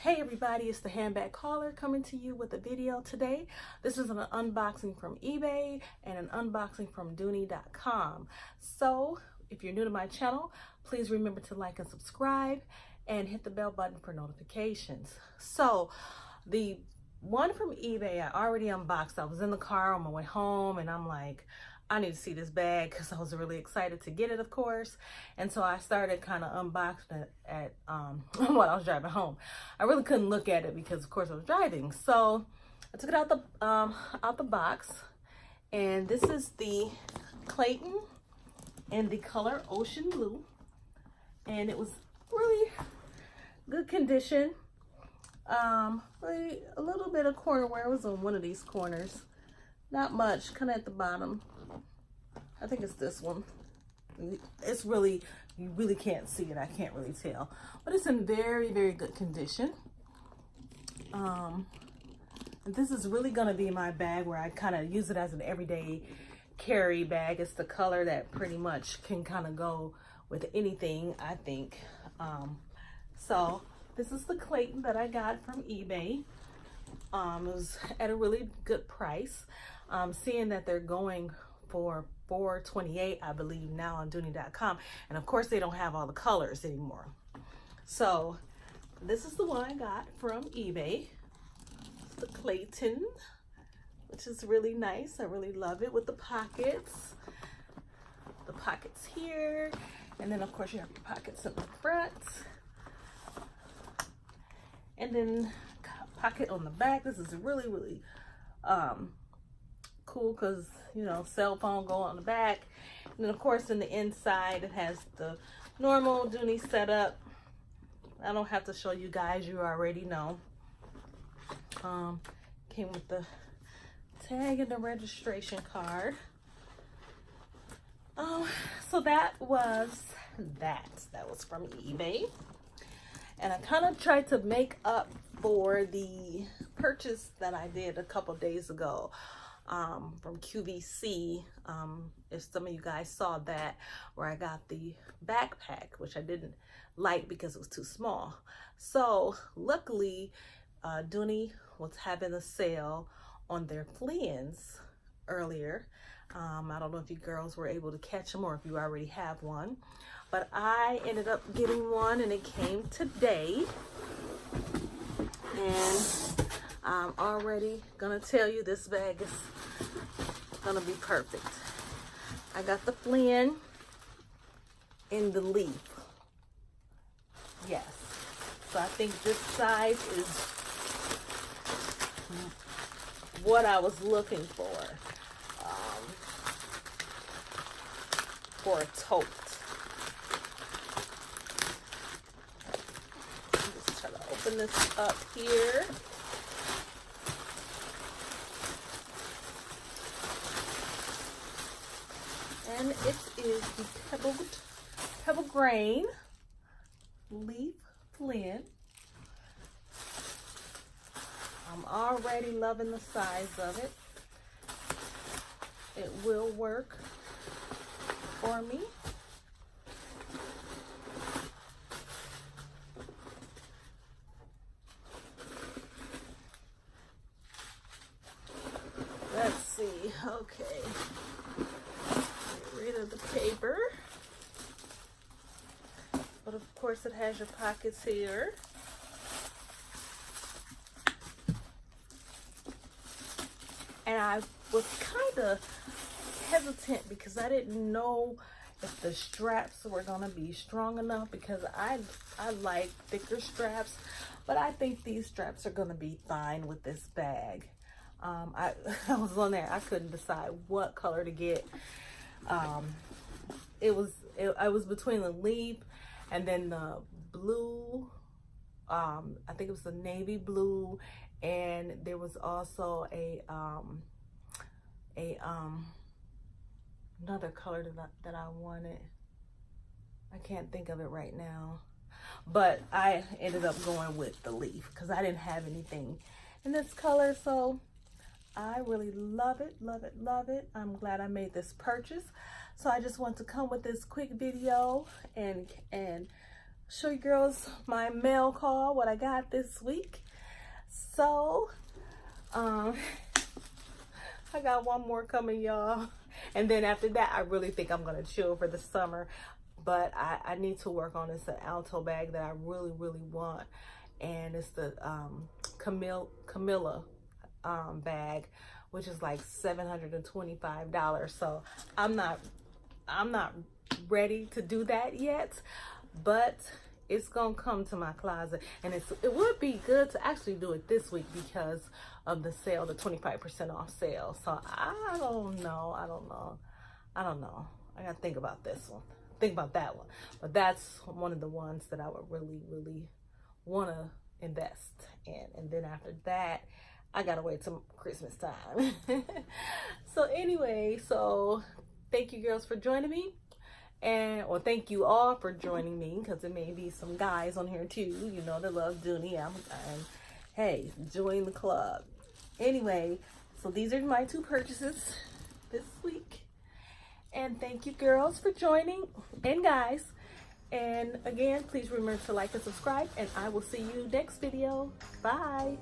Hey everybody, it's the handbag caller coming to you with a video today. This is an unboxing from eBay and an unboxing from Dooney.com. So if you're new to my channel, please remember to like and subscribe and hit the bell button for notifications. So the one from eBay I already unboxed. I was in the car on my way home and I'm like, I need to see this bag because I was really excited to get it, of course. And so I started kind of unboxing it at while I was driving home. I really couldn't look at it because, of course, I was driving. So I took it out the box, and this is the Clayton in the color Ocean Blue, and it was really good condition. Really a little bit of corner wear was on one of these corners, not much, kind of at the bottom. I think it's this one. It's really, you really can't see it. I can't really tell, but it's in very, very good condition. And this is really going to be my bag where I kind of use it as an everyday carry bag. It's the color that pretty much can kind of go with anything, I think. So this is the Clayton that I got from eBay. It was at a really good price. Seeing that they're going for $4.28, I believe, now on Dooney.com, and of course they don't have all the colors anymore. So this is the one I got from eBay. It's the Clayton, which is really nice. I really love it with the pockets. The pockets here, and then of course you have your pockets in the front, and then pocket on the back. This is really, really cool because, you know, cell phone go on the back. And then of course in the inside it has the normal Dooney setup. I don't have to show you guys, you already know. Came with the tag and the registration card. So that was from eBay, and I kind of tried to make up for the purchase that I did a couple days ago from QVC. If some of you guys saw that, where I got the backpack, which I didn't like because it was too small. So luckily Dooney was having a sale on their Flynn's earlier. I don't know if you girls were able to catch them or if you already have one, but I ended up getting one and it came today. And I'm already gonna tell you this bag is gonna be perfect. I got the Flynn in the leaf. Yes. So I think this size is what I was looking for a tote. Just try to open this up here. And it is the pebble grain leaf Flynn. I'm already loving the size of it. It will work for me. Let's see. Okay. Get rid of the paper. But of course it has your pockets here. And I was kind of hesitant because I didn't know if the straps were gonna be strong enough, because I like thicker straps, but I think these straps are gonna be fine with this bag. I was on there, I couldn't decide what color to get. I was between the leaf and then the blue. I think it was the navy blue, and there was also another color that I wanted. I can't think of it right now, but I ended up going with the leaf because I didn't have anything in this color. So I really love it, love it, love it. I'm glad I made this purchase. So I just want to come with this quick video and show you girls my mail call, what I got this week. So I got one more coming, y'all, and then after that I really think I'm gonna chill for the summer. But I need to work on this alto bag that I really want, and it's the Camilla bag, which is like $725. So I'm not ready to do that yet, but it's gonna come to my closet, and it would be good to actually do it this week because of the sale, the 25% off sale. So I don't know. I gotta think about this one. Think about that one. But that's one of the ones that I would really want to invest in. And then after that, I gotta wait till Christmas time. So anyway, so thank you girls for joining me. Or thank you all for joining me, because there may be some guys on here too, you know, that love Dooney. And hey, join the club. Anyway, so these are my 2 purchases this week. And thank you girls for joining, and guys. And again, please remember to like and subscribe, and I will see you next video. Bye.